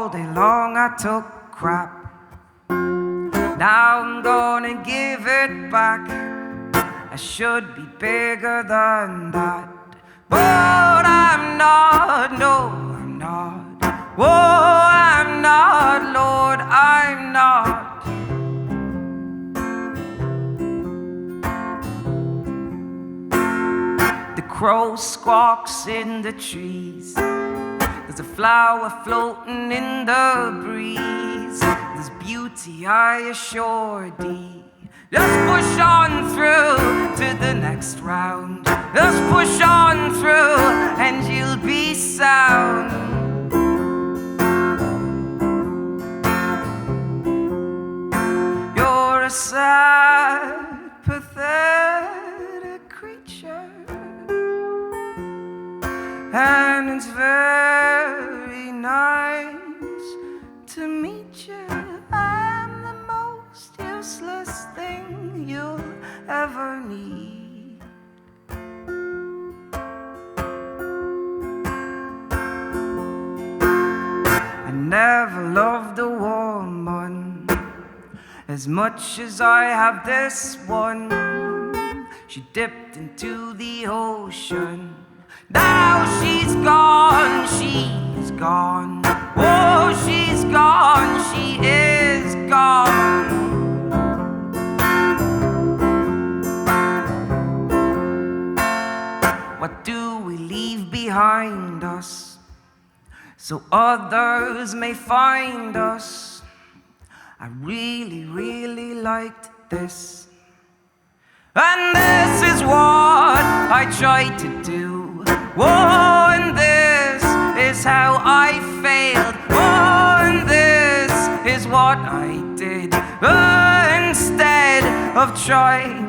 All day long I took crap. Now I'm gonna give it back. I should be bigger than that, but I'm not, no, I'm not. Whoa, I'm not, Lord, I'm not. The crow squawks in the trees. There's a flower floating in the breeze. There's beauty, I assure thee. Just push on through to the next round. Just push on through and you'll be sound. You're a sad, pathetic creature, and it's very nice to meet you. I'm the most useless thing you'll ever need. I never loved a woman as much as I have this one. She dipped into the ocean. Now she's gone, she's gone. Oh, she's gone, she is gone. What do we leave behind us so others may find us? I really, really liked this, and this is what I tried to do. Oh, and this is how I failed. Oh, and this is what I did. Instead of trying